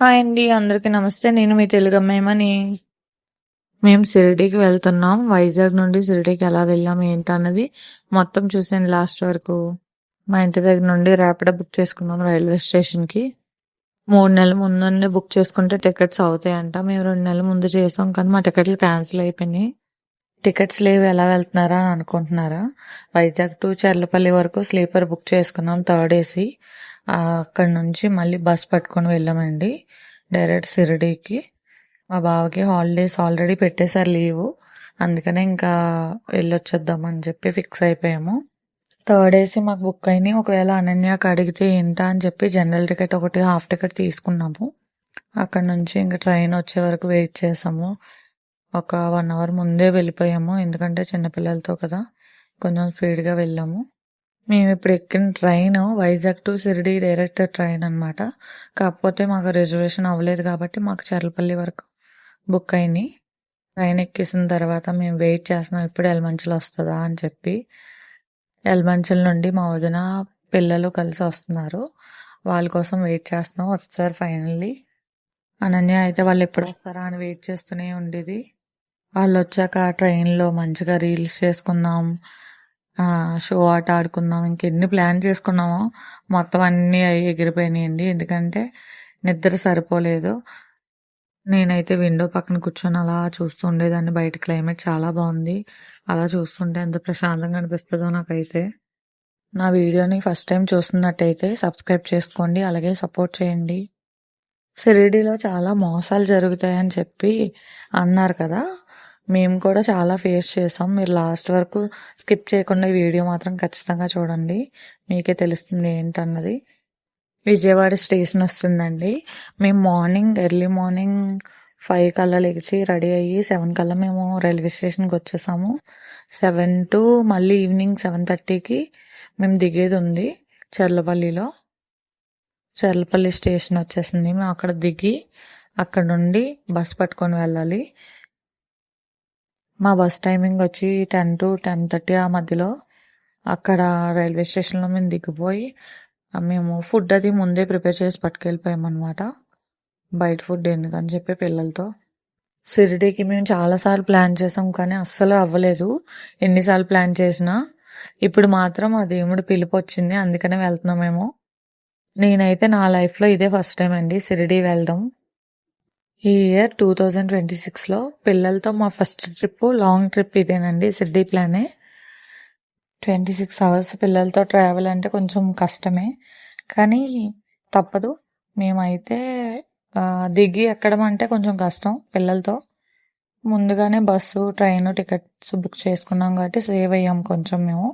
Hi అండి. అందరికీ నమస్తే. నేను మీ తెలుగమ్మాయిమని. మేము షిరిడీకి వెళ్తున్నాం. వైజాగ్ నుండి షిరిడీకి ఎలా వెళ్ళాం ఏంటన్నది మొత్తం చూసాను లాస్ట్ వరకు. మా ఇంటి దగ్గర నుండి ర్యాపిడో బుక్ చేసుకున్నాం రైల్వే స్టేషన్కి. 3 నెలల ముందు నుండి బుక్ చేసుకుంటే టికెట్స్ అవుతాయంట. మేము 2 నెలల ముందు చేసాం కానీ మా టికెట్లు క్యాన్సిల్ అయిపోయినాయి. టికెట్స్ లేవు, ఎలా వెళ్తున్నారా అని అనుకుంటున్నారా? వైజాగ్ టు చర్లపల్లి వరకు స్లీపర్ బుక్ చేసుకున్నాం, థర్డ్ ఏసీ. అక్కడ నుంచి మళ్ళీ బస్ పట్టుకొని వెళ్ళామండి డైరెక్ట్ షిరిడీకి. మా బావకి హాలిడేస్ ఆల్రెడీ పెట్టేశారు లీవు, అందుకనే ఇంకా వెళ్ళొచ్చేద్దామని చెప్పి ఫిక్స్ అయిపోయాము. థర్డ్ ఏసీ మాకు బుక్ అయినాయి. ఒకవేళ అనన్యకి అడిగితే ఏంటా అని చెప్పి జనరల్ టికెట్ ఒకటి, హాఫ్ టికెట్ తీసుకున్నాము. అక్కడ నుంచి ఇంకా ట్రైన్ వచ్చే వరకు వెయిట్ చేసాము. ఒక 1 అవర్ ముందే వెళ్ళిపోయాము, ఎందుకంటే చిన్నపిల్లలతో కదా, కొంచెం స్పీడ్గా వెళ్ళాము. మేము ఇప్పుడు ఎక్కిన train Vizag to Shirdi direct train అనమాట. కాకపోతే మాకు రిజర్వేషన్ అవ్వలేదు కాబట్టి మాకు చర్లపల్లి వరకు బుక్ అయింది. ట్రైన్ ఎక్కేసిన తర్వాత మేము వెయిట్ చేస్తున్నాం ఎప్పుడు ఎలమంచిలో వస్తుందా అని చెప్పి. ఎలమంచిల నుండి మా వదిన పిల్లలు కలిసి వస్తున్నారు, వాళ్ళ కోసం వెయిట్ చేస్తున్నాం. వచ్చారు ఫైనల్లీ. అనన్య అయితే వాళ్ళు ఎప్పుడు వస్తారా అని వెయిట్ చేస్తూనే ఉండేది. వాళ్ళు వచ్చాక ట్రైన్లో మంచిగా రీల్స్ చేసుకుందాం, షో ఆట ఆడుకుందాం, ఇంకెన్ని ప్లాన్ చేసుకున్నామో మొత్తం అన్నీ ఎగిరిపోయినాయండి. ఎందుకంటే నిద్ర సరిపోలేదు. నేనైతే విండో పక్కన కూర్చొని అలా చూస్తూ ఉండేదాన్ని. బయట క్లైమేట్ చాలా బాగుంది. అలా చూస్తుంటే ఎంత ప్రశాంతంగా అనిపిస్తుందో నాకైతే. నా వీడియోని ఫస్ట్ టైం చూస్తున్నట్టయితే సబ్స్క్రైబ్ చేసుకోండి, అలాగే సపోర్ట్ చేయండి. షిరిడీలో చాలా మోసాలు జరుగుతాయని చెప్పి అన్నారు కదా, మేము కూడా చాలా ఫేస్ చేసాం. మీరు లాస్ట్ వరకు స్కిప్ చేయకుండా ఈ వీడియో మాత్రం ఖచ్చితంగా చూడండి, మీకే తెలుస్తుంది ఏంటన్నది. విజయవాడ స్టేషన్ వస్తుందండి. మేము ఎర్లీ మార్నింగ్ 5 కల్లా లేచి రెడీ అయ్యి 7 కల్లా మేము రైల్వే స్టేషన్కి వచ్చేసాము. 7 టు మళ్ళీ ఈవినింగ్ 7:30కి మేము దిగేది ఉంది చర్లపల్లిలో. చర్లపల్లి స్టేషన్ వచ్చేసింది. మేము అక్కడ దిగి అక్కడ నుండి బస్ పట్టుకొని వెళ్ళాలి. మా బస్ టైమింగ్ వచ్చి 10 to 10:30 ఆ మధ్యలో. అక్కడ రైల్వే స్టేషన్లో మేము దిగిపోయి మేము ఫుడ్ అది ముందే ప్రిపేర్ చేసి పట్టుకెళ్ళిపోయామన్నమాట. బయట ఫుడ్ ఎందుకని చెప్పి పిల్లలతో. షిరిడీకి మేము చాలాసార్లు ప్లాన్ చేసాం కానీ అస్సలు అవ్వలేదు, ఎన్నిసార్లు ప్లాన్ చేసినా. ఇప్పుడు మాత్రం ఆ దేవుడు పిలుపు వచ్చింది, అందుకనే వెళ్తున్నాం మేము. నేనైతే నా లైఫ్లో ఇదే ఫస్ట్ టైం అండి షిరిడీ వెళ్ళడం. ఈ ఇయర్ 2026లో పిల్లలతో మా ఫస్ట్ ట్రిప్, లాంగ్ ట్రిప్ ఇదేనండి. షిరిడీ ప్లానే. 26 అవర్స్ పిల్లలతో ట్రావెల్ అంటే కొంచెం కష్టమే, కానీ తప్పదు. మేమైతే దిగి ఎక్కడం అంటే కొంచెం కష్టం పిల్లలతో. ముందుగానే బస్సు, ట్రైన్ టికెట్స్ బుక్ చేసుకున్నాం కాబట్టి సేవ్ అయ్యాం కొంచెం మేము.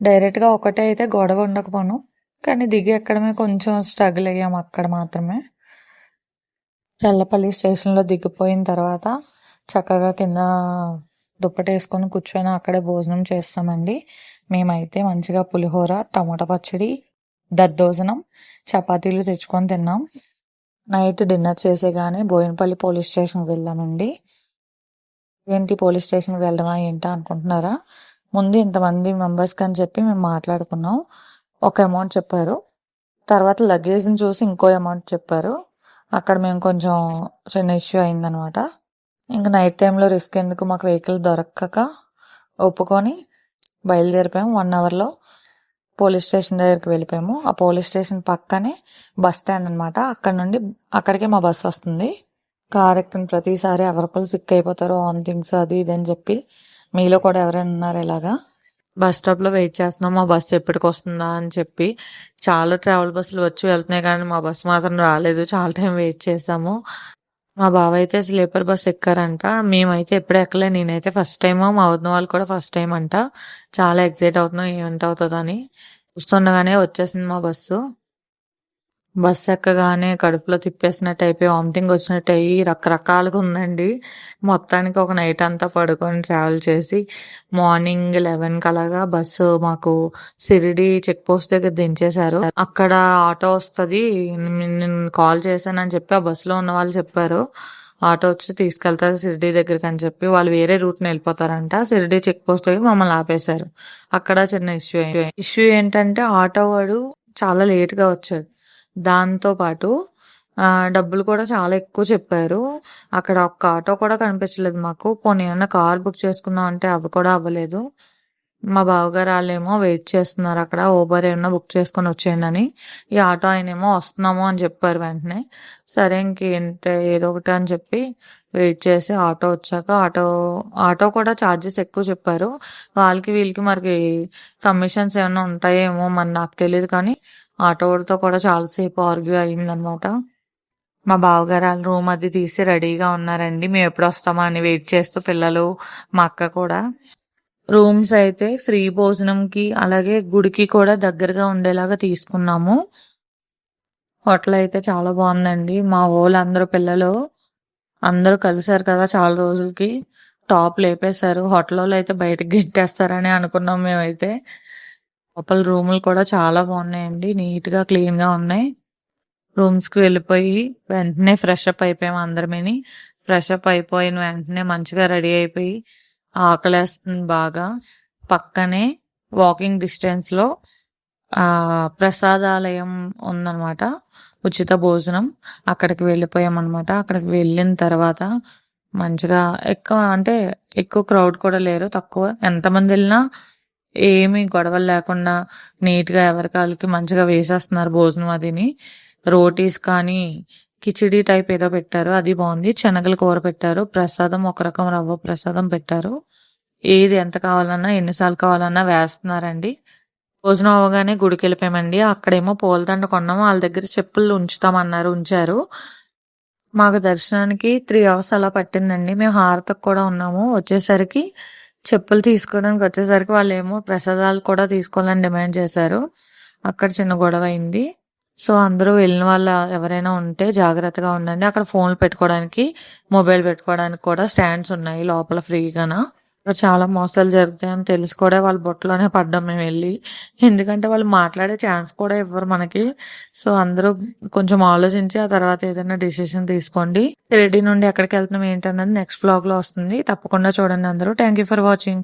డైరెక్ట్గా ఒకటే అయితే గొడవ ఉండకపోను, కానీ దిగి ఎక్కడమే కొంచెం స్ట్రగుల్ అయ్యాం అక్కడ మాత్రమే. చల్లపల్లి స్టేషన్లో దిగిపోయిన తర్వాత చక్కగా కింద దుప్పటేసుకొని కూర్చొని అక్కడే భోజనం చేస్తామండి. మేమైతే మంచిగా పులిహోర, టమాటా పచ్చడి, దద్దోజనం, చపాతీలు తెచ్చుకొని తిన్నాం. నైట్ డిన్నర్ చేసేగానే బోయినపల్లి పోలీస్ స్టేషన్కి వెళ్ళామండి. ఏంటి పోలీస్ స్టేషన్కి వెళ్ళడమా ఏంటా అనుకుంటున్నారా? ముందు ఇంతమంది మెంబర్స్కి అని చెప్పి మేము మాట్లాడుకున్నాం. ఒక అమౌంట్ చెప్పారు, తర్వాత లగేజ్ని చూసి ఇంకో అమౌంట్ చెప్పారు. అక్కడ మేము కొంచెం చిన్న ఇష్యూ అయిందనమాట. ఇంకా నైట్ టైంలో రిస్క్ ఎందుకు, మాకు వెహికల్ దొరకక ఒప్పుకొని బయలుదేరిపోయాము. 1 అవర్లో పోలీస్ స్టేషన్ దగ్గరికి వెళ్ళిపోయాము. ఆ పోలీస్ స్టేషన్ పక్కనే బస్ స్టాండ్ అనమాట. అక్కడ నుండి అక్కడికే మా బస్సు వస్తుంది. కార్ ఎక్కిన ప్రతిసారి ఎవరికొకరు సిక్ అయిపోతారు, వామిటింగ్స్ అది ఇది అని చెప్పి. మీలో కూడా ఎవరైనా ఉన్నారు ఇలాగా? బస్ స్టాప్లో వెయిట్ చేస్తున్నాం మా బస్సు ఎప్పటికి వస్తుందా అని చెప్పి. చాలా ట్రావెల్ బస్సులు వచ్చి వెళ్తున్నాయి కానీ మా బస్సు మాత్రం రాలేదు. చాలా టైం వెయిట్ చేసాము. మా బావ అయితే స్లీపర్ బస్ ఎక్కారంట, మేమైతే ఎప్పుడు ఎక్కలే. నేనైతే ఫస్ట్ టైం, మా వదిన వాళ్ళు కూడా ఫస్ట్ టైం అంట. చాలా ఎక్సైట్ అవుతున్నాం ఏంటవుతుందని. చూస్తుండగానే వచ్చేసింది మా బస్సు. బస్సు ఎక్కగానే కడుపులో తిప్పేసినట్టు అయిపోయి, వామిటింగ్ వచ్చినట్టు అయ్యి రకరకాలుగా ఉందండి. మొత్తానికి ఒక నైట్ అంతా పడుకొని ట్రావెల్ చేసి మార్నింగ్ 11 అలాగా బస్సు మాకు షిరిడీ చెక్ పోస్ట్ దగ్గర దించేశారు. అక్కడ ఆటో వస్తుంది, నేను కాల్ చేశానని చెప్పి ఆ బస్సులో ఉన్న వాళ్ళు చెప్పారు. ఆటో వచ్చి తీసుకెళ్తారు షిరిడీ దగ్గరికి అని చెప్పి. వాళ్ళు వేరే రూట్ని వెళ్ళిపోతారంట. షిరిడీ చెక్ పోస్ట్ దగ్గర మమ్మల్ని ఆపేశారు. అక్కడ చిన్న ఇష్యూ ఏంటంటే ఆటో వాడు చాలా లేట్గా వచ్చాడు. దాంతో పాటు డబ్బులు కూడా చాలా ఎక్కువ చెప్పారు. అక్కడ ఒక్క ఆటో కూడా కనిపించలేదు మాకు. పోనీ ఏమన్నా కార్ బుక్ చేసుకుందాం అంటే అవి కూడా అవ్వలేదు. మా బావగారు వాళ్ళేమో వెయిట్ చేస్తున్నారు అక్కడ. ఊబర్ ఏమన్నా బుక్ చేసుకొని వచ్చేయండి. ఈ ఆటో ఆయనేమో వస్తున్నాము అని చెప్పారు వెంటనే. సరే ఇంకేంటి ఏదో ఒకటి అని చెప్పి వెయిట్ చేసి ఆటో వచ్చాక ఆటో కూడా ఛార్జెస్ ఎక్కువ చెప్పారు. వాళ్ళకి వీళ్ళకి మరి కమిషన్స్ ఏమైనా ఉంటాయేమో మరి నాకు తెలియదు కానీ ఆటోతో కూడా చాలాసేపు ఆర్గ్యూ అయిందనమాట. మా బావగారు వాళ్ళ రూమ్ అది తీసి రెడీగా ఉన్నారండి. మేము ఎప్పుడు వస్తామా అని వెయిట్ చేస్తూ పిల్లలు, మా అక్క కూడా. రూమ్స్ అయితే ఫ్రీ భోజనంకి అలాగే గుడికి కూడా దగ్గరగా ఉండేలాగా తీసుకున్నాము. హోటల్ అయితే చాలా బాగుందండి. మా అందరూ పిల్లలు అందరూ కలిసారు కదా చాలా రోజులకి. టాప్ లేపేశారు. హోటల్ వాళ్ళు అయితే బయటకు గెట్టేస్తారని అనుకున్నాం మేమైతే. లోపల రూములు కూడా చాలా బాగున్నాయండి. నీట్ గా క్లీన్ గా ఉన్నాయి. రూమ్స్ కి వెళ్ళిపోయి వెంటనే ఫ్రెష్ అప్ అయిపోయాము అందరమని. ఫ్రెష్ అప్ అయిపోయిన వెంటనే మంచిగా రెడీ అయిపోయి ఆకలేస్తుంది బాగా. పక్కనే వాకింగ్ డిస్టెన్స్ లో ప్రసాదాలయం ఉందన్నమాట. ఉచిత భోజనం అక్కడికి వెళ్ళిపోయాం అనమాట. అక్కడికి వెళ్ళిన తర్వాత మంచిగా ఎక్కువ క్రౌడ్ కూడా లేరు, తక్కువ. ఎంతమంది వెళ్ళినా ఏమి గొడవలు లేకుండా నీట్ గా ఎవరికాళ్ళకి మంచిగా వేసేస్తున్నారు భోజనం అదిని. రోటీస్ కానీ కిచిడి టైప్ ఏదో పెట్టారు, అది బాగుంది. శనగల కూర పెట్టారు. ప్రసాదం ఒక రకం రవ్వ ప్రసాదం పెట్టారు. ఏది ఎంత కావాలన్నా ఎన్నిసార్లు కావాలన్నా వేస్తున్నారండి. భోజనం అవగానే గుడికి వెళ్ళిపోయామండి. అక్కడేమో పూలదండ కొన్నాము. వాళ్ళ దగ్గర చెప్పులు ఉంచుతామన్నారు, ఉంచారు. మాకు దర్శనానికి 3 hours అలా పట్టిందండి. మేము హారతకు కూడా ఉన్నాము. వచ్చేసరికి చెప్పులు తీసుకోవడానికి వచ్చేసరికి వాళ్ళు ఏమో ప్రసాదాలు కూడా తీసుకోవాలని డిమాండ్ చేశారు. అక్కడ చిన్న గొడవ అయింది. సో అందరూ వెళ్ళిన వాళ్ళ ఎవరైనా ఉంటే జాగ్రత్తగా ఉండండి. అక్కడ ఫోన్లు పెట్టుకోవడానికి, మొబైల్ పెట్టుకోవడానికి కూడా స్టాండ్స్ ఉన్నాయి లోపల ఫ్రీగానా. ఇక్కడ చాలా మోసాలు జరుగుతాయని తెలిసి కూడా వాళ్ళ బొట్టలోనే పడ్డాం మేము వెళ్ళి. ఎందుకంటే వాళ్ళు మాట్లాడే ఛాన్స్ కూడా ఇవ్వరు మనకి. సో అందరూ కొంచెం ఆలోచించి ఆ తర్వాత ఏదైనా డిసిషన్ తీసుకోండి. రెడీ నుండి ఎక్కడికి వెళ్తున్నాం ఏంటన్నది నెక్స్ట్ వ్లాగ్ లో వస్తుంది. తప్పకుండా చూడండి అందరూ. Thank you for watching.